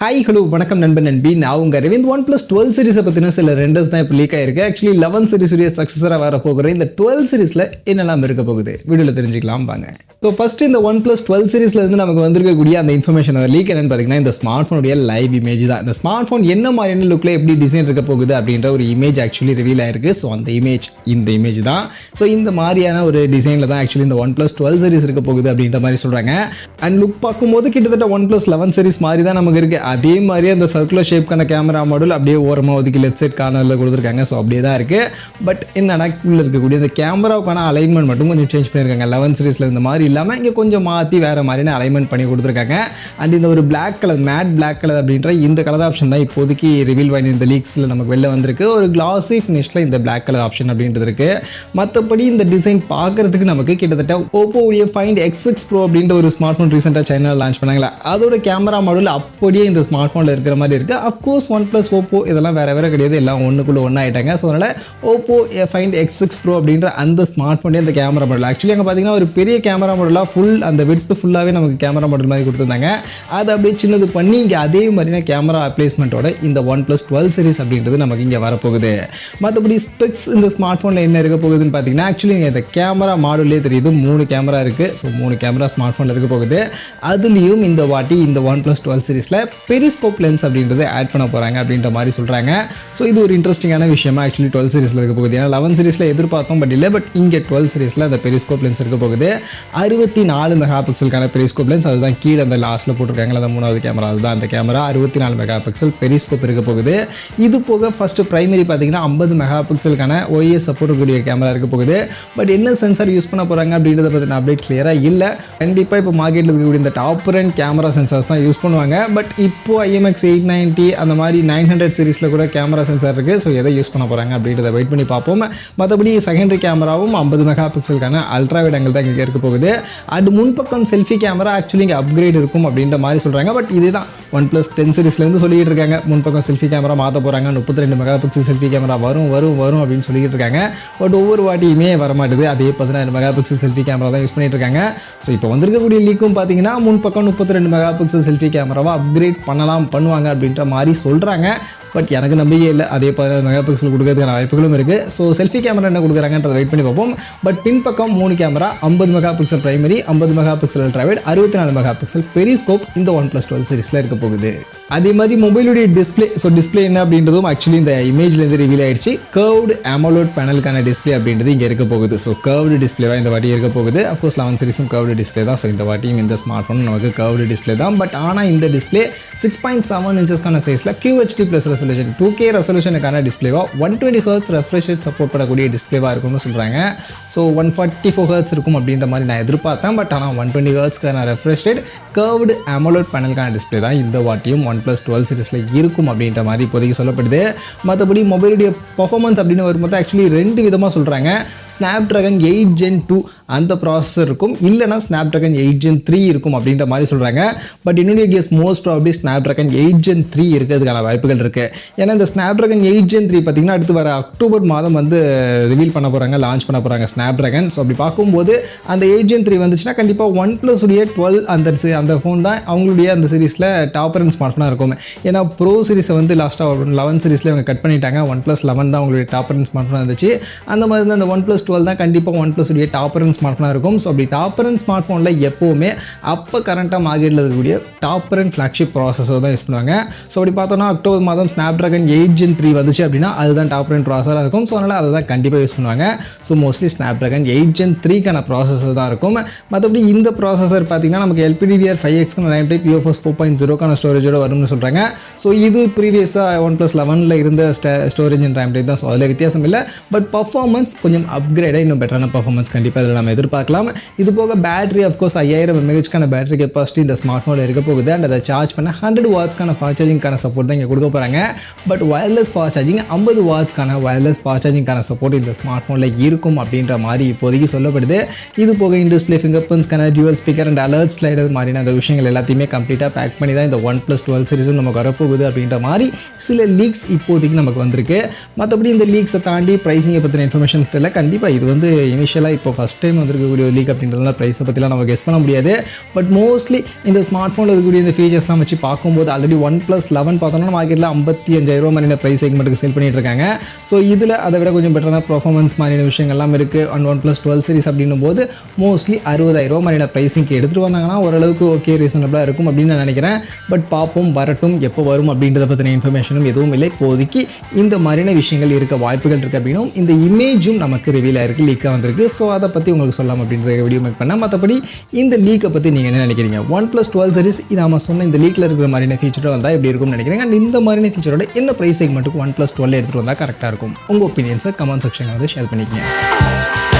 Hi, hello, வணக்கம் நண்பன் நண்பி. நான் உங்க அரவிந்த் OnePlus 12 சீரிஸை பற்றின சில ரெண்டர்ஸ் தான் இப்போ லீக் ஆயிருக்கு. ஆக்சுவலி 11 சீரிஸுடைய சக்ஸஸராக வர போகிற இந்த 12 சீரிஸில் என்னெல்லாம் இருக்க போகுது வீடியோவில் தெரிஞ்சுக்கலாம் வாங்க. ஸோ ஃபஸ்ட்டு இந்த OnePlus 12 சீரிஸில் இருந்து நமக்கு வந்திருக்கக்கூடிய அந்த இன்ஃபர்மேஷன் அந்த லீக் என்னன்னு பார்த்தீங்கன்னா இந்த ஸ்மார்ட் ஃபோனுடைய லைவ் இமேஜ் தான். இந்த ஸ்மார்ட் ஃபோன் என்ன மாதிரியான லுக்கில் எப்படி டிசைன் இருக்க போகுது அப்படின்ற ஒரு இமேஜ் ஆக்சுவலி ரிவீல் ஆயிருக்கு. ஸோ அந்த இமேஜ் தான். ஸோ இந்த மாதிரியான ஒரு டிசைனில் தான் ஆக்சுவலி இந்த OnePlus 12 சீரிஸ் இருக்க போகுது அப்படின்ற மாதிரி சொல்கிறாங்க. அண்ட் லுக் பார்க்கும்போது கிட்டத்தட்ட OnePlus 11 சீரிஸ் மாதிரி தான் நமக்கு இருக்குது. அதே மாதிரியே அந்த சர்க்குலர் ஷேப்க்கான கேமரா மாடல் அப்படியே ஓரமாக ஒதுக்கி லெஃப்ட் சைட் கார்னரில் கொடுத்துருக்காங்க. ஸோ அப்படியே தான் இருக்குது. பட் என்னன்னா உள்ள இருக்கக்கூடிய அந்த கேமராவுக்கான அலைன்மெண்ட் மட்டும் கொஞ்சம் சேஞ்ச் பண்ணியிருக்காங்க. 11 சீரிஸில் இந்த மாதிரி இல்லாமல் இங்கே கொஞ்சம் மாற்றி வேறு மாதிரியான அலைன்மெண்ட் பண்ணி கொடுத்துருக்காங்க. அண்ட் இந்த ஒரு black colour matte black colour அப்படின்ற இந்த கலர் ஆப்ஷன் தான் இப்போதைக்கு ரிவீல் பண்ணி இந்த லீக்ஸில் நமக்கு வெளில வந்திருக்கு. ஒரு கிளாஸி ஃபினிஷில் இந்த பிளாக் கலர் ஆப்ஷன் அப்படின்றது இருக்குது. மற்றபடி இந்த டிசைன் பார்க்குறதுக்கு நமக்கு கிட்டத்தட்ட ஓப்போவுடைய Find X6 Pro அப்படின்ற ஒரு ஸ்மார்ட் ஃபோன் ரீசெண்டாக சைனாவில் லான்ச் பண்ணாங்களா அதோட கேமரா மாடல் அப்படியே இந்த ஸ்மார்ட் ஃபோனில் இருக்கிற மாதிரி இருக்குது. அஃப்கோர்ஸ் OnePlus ஓப்போ இதெல்லாம் வேறு கிடையாது, எல்லாம் ஒன்றுக்குள்ளே ஒன்றா ஆகிட்டாங்க. ஸோ அதனால் ஓப்போ Find X6 Pro அப்படின்ற அந்த ஸ்மார்ட் ஃபோனே அந்த கேமரா மாடல் ஆக்சுவலி அங்கே பார்த்தீங்கன்னா ஒரு பெரிய கேமரா மாடலாக அந்த விட்த் ஃபுல்லாகவே நமக்கு கேமரா மாடல் மாதிரி கொடுத்துருந்தாங்க. அதை அப்படியே சின்னது பண்ணி இங்கே அதே மாதிரியான கேமரா ப்ளேஸ்மெண்ட்டோட இந்த OnePlus 12 சீரிஸ் அப்படின்றது நமக்கு இங்கே வரப்போகுது. மற்றபடி ஸ்பெக்ஸ் இந்த ஸ்மார்ட் ஃபோனில் என்ன இருக்க போகுதுன்னு பார்த்தீங்கன்னா ஆக்சுவலி இந்த கேமரா மாடல்லே தெரியுது 3 கேமரா இருக்குது. ஸோ 3 கேமரா ஸ்மார்ட் ஃபோனில் இருக்க போகுது. அதுலேயும் இந்த வாட்டி இந்த OnePlus 12 சீரிஸில் பெரிஸ்கோப் லென்ஸ் அப்படின்றது ஆட் பண்ண போகிறாங்க அப்படின்ற மாதிரி சொல்கிறாங்க. ஸோ இது ஒரு இன்ட்ரெஸ்டிங்கான விஷயமா ஆக்சுவலி 12 சீரிஸில் இருக்க போகுது. ஏன்னா 11 சீரிஸில் எதிர்பார்த்தோம் பட் இல்லை. பட் இங்கே 12 சீரிஸில் அந்த பெரிஸ்கோப் லென்ஸ் இருக்க போகுது. 64 மெகா பிக்சலுக்கான பெரிஸ்கோப் லென்ஸ் அதுதான் கீழே அந்த லாஸ்ட்டில் போட்டிருக்காங்களா அந்த 3வது கேமரா அதுதான் அந்த கேமரா 64 மெகா பிக்சல் பெரிஸ்கோப் இருக்க போகுது. இது போக ஃபஸ்ட்டு ப்ரைமரி பார்த்தீங்கன்னா 50 மெகா பிக்சலுக்கான OIS சப்போர்ட் இருக்கக்கூடிய கேமரா இருக்க போகுது. பட் என்ன சென்சார் யூஸ் பண்ண போகிறாங்க அப்படின்றத பற்றின அப்டேட் கிளியராக இல்லை. கண்டிப்பாக இப்போ மார்க்கெட்டில் இருக்கக்கூடிய இந்த டாப் ரேண்ட் கேமரா சென்சார்ஸ் தான் யூஸ் பண்ணுவாங்க. பட் இப்போ IMX 890 அந்த மாதிரி 900 சீரிஸில் கூட கேமரா சென்சார் இருக்குது. ஸோ எதை யூஸ் பண்ண போகிறாங்க அப்படின்றத வெயிட் பண்ணி பார்ப்போம். மற்றபடி செகண்டரி கேமராவும் 50 மெகா பிக்சலுக்கான அல்ட்ரா வைட் ஆங்கிள் தான் இங்கே இருக்க போகுது. அது முன்பக்கம் செல்ஃபி கேமரா ஆக்சுவலி இங்கே அப்கிரேட் இருக்கும் அப்படின்ற மாதிரி சொல்கிறாங்க. பட் இதுதான் OnePlus 10 சீரிஸ்லேருந்து சொல்லிட்டு இருக்காங்க முன்பக்கம் செல்ஃபி கேமரா மாற்ற போகிறாங்க. 32 மெகா பிக்சல் செல்ஃபி கேமரா வரும் அப்படின்னு சொல்லிட்டு இருக்காங்க. பட் ஒவ்வொரு வாட்டியுமே வரமாட்டுது. அதே 16 மெகா பிக்சல் செல்ஃபி கேமரா தான் யூஸ் பண்ணிட்டு இருக்காங்க. ஸோ இப்போ வந்திருக்கக்கூடிய லீக்கும் பார்த்தீங்கன்னா முன்பக்கம் 32 மெகா பிக்சல் செல்ஃபி கேமராவை அப்கிரேட் பண்ணுவாங்க அப்படின்ற மாதிரி சொல்கிறாங்க. பட் எனக்கு நம்பிக்கை இல்லை. அதே 16 மெகா பிக்சல் கொடுக்கறதுக்கான வாய்ப்புகளும் இருக்குது. ஸோ செல்ஃபி கேமரா என்ன கொடுக்குறாங்கன்றதை வெயிட் பண்ணி பார்ப்போம். பட் பின்பக்கம் 3 camera 50 mega pixel primary 50 mega pixel ultra wide 64 mega pixel periscope இந்த OnePlus 12 சீரிஸில் இருக்க போகுது. அதே மாதிரி மொபைலுடைய டிஸ்பிளே. ஸோ டிஸ்பிளே என்ன அப்படின்றதும் ஆக்சுவலி இந்த இமேஜ்லேருந்து ரிவீல் ஆயிடுச்சு. கர்வ்டு AMOLED பேனலுக்கான டிஸ்பிளே அப்படின்றது இங்கே இருக்க போகுது. ஸோ கர்வ்டு டிஸ்பிளேவாக இந்த வாட்டி இருக்க போகுது. அப்கோர்ஸ் 11 சீரிஸும் கர்வ்டு டிஸ்பிளே தான். ஸோ இந்த வாட்டியும் இந்த ஸ்மார்ட் ஃபோன் நமக்கு கர்வ்டு டிஸ்பிளே தான். பட் ஆனால் இந்த டிஸ்பிளே 6.7 இன்ச்சஸ்க்கான சைஸில் QHD+ resolution 2K ரெசல்யூஷனுக்கான டிஸ்பிளேவாக 120 Hz refresh rate support பண்ணக்கூடிய டிஸ்பிளேவாக இருக்கும்னு சொல்கிறாங்க. ஸோ 144 Hz இருக்கும் அப்படின்ற மாதிரி நான் எதிர்பார்த்தேன். பட் ஆனால் 120 Hzக்கான ரெஃப்ரெஷ் ரேட் கர்வ்டு AMOLED பேனலுக்கான டிஸ்பிளே தான் இந்த வாட்டியும் OnePlus 12 சீரிஸில் இருக்கும் அப்படின்ற மாதிரி இப்போதைக்கு சொல்லப்படுது. மற்றபடி மொபைலுடைய பர்ஃபார்மன்ஸ் அப்படின்னு வரும்போது ஆக்சுவலி 2 விதமாக சொல்கிறாங்க. Snapdragon 8 Gen 2 அந்த ப்ராசஸர் இருக்கும், இல்லைனா Snapdragon 8 Gen 3 இருக்கும் அப்படின்ற மாதிரி சொல்கிறாங்க. பட் என்னுடைய guess most probably Snapdragon 8 Gen 3 இருக்கிறதுக்கான வாய்ப்புகள் இருக்குது. ஏன்னா இந்த Snapdragon 8 Gen 3 பார்த்திங்கன்னா அடுத்து வர அக்டோபர் மாதம் வந்து ரிவீல் பண்ண போகிறாங்க, லான்ச் பண்ண போகிறாங்க Snapdragon. ஸோ அப்படி பார்க்கும்போது அந்த 8 Gen 3 வந்துச்சுன்னா கண்டிப்பாக OnePlus உடைய 12 அந்த ஃபோன் தான் அவங்களுடைய அந்த சீரிஸில் டாப் ரேண்ட் ஸ்மார்ட் ஃபோனாக இருக்கும். ஏன்னா ப்ரோ சீரிஸை வந்து லாஸ்ட்டாக 11 சீரிஸில் அவங்க கட் பண்ணிட்டாங்க. OnePlus 11 தான் அவங்களுடைய டாப் ரேண்ட் ஸ்மார்ட் ஃபோனாக இருந்துச்சு. அந்த மாதிரி தான் அந்த OnePlus 12 தான் கண்டிப்பாக OnePlus உடைய டாப் ரேண்ட் ஸ்மார்ட் ஃபோனாக இருக்கும். ஸோ அப்படி டாப் ரேண்ட் ஸ்மார்ட் ஃபோனில் எப்போவுமே அப்போ கரண்ட்டாக மார்க்கெட்டில் இருக்கக்கூடிய டாப் ரேண்ட் ஃப்ளாக்ஷிப் ப்ராசஸர் தான் யூஸ் பண்ணுவாங்க. ஸோ அப்படி பார்த்தோன்னா அக்டோபர் மாதம் Snapdragon 8 Gen 3 வந்துச்சு அப்படின்னா அதுதான் டாப் ரேண்ட் ப்ராசஸராக இருக்கும். ஸோ அதனால் அதை தான் கண்டிப்பாக யூஸ் பண்ணுவாங்க. ஸோ மோஸ்ட்லி Snapdragon 8 Gen 3க்கான ப்ராசஸர் தான் இருக்கும். மற்றபடி இந்த ப்ராசஸர் பார்த்தீங்கன்னா நமக்கு LPDDR5X RAM டைப் UFS 4.0க்கான ஸ்டோரேஜோட வரும்னு சொல்கிறாங்க. ஸோ இது ப்ரீவியஸாக OnePlus 11ல் இருந்த ஸ்டோரேஜ் அண்ட் RAM டைப் தான். ஸோ அதில் வித்தியாசம் இல்லை. பட் பர்ஃபார்மன்ஸ் கொஞ்சம் அப்கிரேடாக இன்னும் பெட்டரான பர்ஃபார்மன்ஸ் கண்டிப்பாக இதில் நம்ம எதிர்பார்க்கலாம். இது போக பேட்டரி அஃப்கோர்ஸ் 5000 mAhக்கான பேட்டரி கெப்பாசிட்டி இந்த ஸ்மார்ட் ஃபோனில் இருக்க போகுது. அண்ட் அதை சார்ஜ் பண்ண 100 வாட்ஸ்க்கான ஃபாஸ்ட் சார்ஜிங்கான சப்போர்ட் தான் இங்கே கொடுக்க போகிறாங்க. பட் வயர்லெஸ் ஃபாஸ்ட் சார்ஜிங் 50 வாட்ஸ்க்கான வயர்லெஸ் ஃபாஸ்ட் சார்ஜிங்கான சப்போர்ட் இந்த ஸ்மார்ட் ஃபோனில் இருக்கும் அப்படின்ற மாதிரி இப்போதைக்கு சொல்லப்படுது. இது போக இன் டிஸ்பிளே ஃபிங்கர் பிரிண்ட்ஸ்க்கான dual speaker and alert slider மாதிரியான அந்த விஷயங்கள் எல்லாத்தையுமே கம்ப்ளீட்டாக பேக் பண்ணி தான் இந்த OnePlus 12 சீரிஸும் நமக்கு வரப்போகுது அப்படின்ற மாதிரி சில லீக்ஸ் இப்போதைக்கு நமக்கு வந்திருக்கு. மற்றபடி இந்த லீக்ஸை தாண்டி ப்ரைஸிங்கை பற்றின இன்ஃபர்மேஷன் தெரியல. கண்டிப்பாக இது வந்து இனிஷியலாக இப்போ ஃபஸ்ட் டைம் வந்திருக்கக்கூடிய லீக் அப்படின்றதுனால ப்ரைஸை பற்றிலாம் நம்ம கெஸ் பண்ண முடியாது. பட் மோஸ்ட்லி இந்த ஸ்மார்ட் ஃபோனில் இருக்கக்கூடிய இந்த ஃபீச்சர்ஸ்லாம் வச்சு பார்க்கும்போது ஆல்ரெடி OnePlus 11 பார்த்தோம்னா மார்க்கெட்டில் 55,000 மாதிரியான ப்ரைஸ் செக்மெண்ட்டுக்கு செல் பண்ணிட்டு இருக்காங்க. ஸோ இதில் அதை விட கொஞ்சம் பெட்டரான பர்ஃபார்மன்ஸ் மாதிரியான விஷயங்கள்லாம் இருக்குது. OnePlus 12 சீரிஸ் அப்படின்னும் போது மோஸ்ட்லி 60,000 மாதிரியான ப்ரைஸிங்க்கு எடுத்துகிட்டு வந்தாங்கன்னா ஓரளவுக்கு ஓகே ரீசனபிளாக இருக்கும் அப்படின்னு நான் நினைக்கிறேன். பட் பார்ப்போம், வரட்டும், எப்போ வரும் அப்படின்றத பற்றின இன்ஃபர்மேஷனும் எதுவும் இல்லை. இப்போதைக்கு இந்த மாதிரியான விஷயங்கள் இருக்க வாய்ப்புகள் இருக்குது அப்படின்னும் இந்த இமேஜும் நமக்கு ரிவீல் ஆயிருக்கு, லீக்காக வந்திருக்கு. ஸோ அதை பற்றி உங்களுக்கு சொல்லலாம் அப்படின்றத வீடியோ மேக் பண்ணேன். மற்றபடி இந்த லீக்கை பற்றி நீங்கள் என்ன நினைக்கிறீங்க? OnePlus 12 சீரிஸ் நாம சொன்ன இந்த லீக்கில் இருக்கிற மாதிரியான ஃபீச்சரோட வந்தால் எப்படி இருக்கும்னு நினைக்கிறேன். அண்ட் இந்த மாதிரியான ஃபீச்சரோட என்ன ப்ரைஸ் செக்மெண்ட்டுக்கு OnePlus 12 எடுத்துகிட்டு வந்தால் கரெக்டாக இருக்கும்? உங்கள் ஒப்பீனியன்ஸை கமெண்ட் செக்ஷனில் வந்து ஷேர் பண்ணிக்கங்க.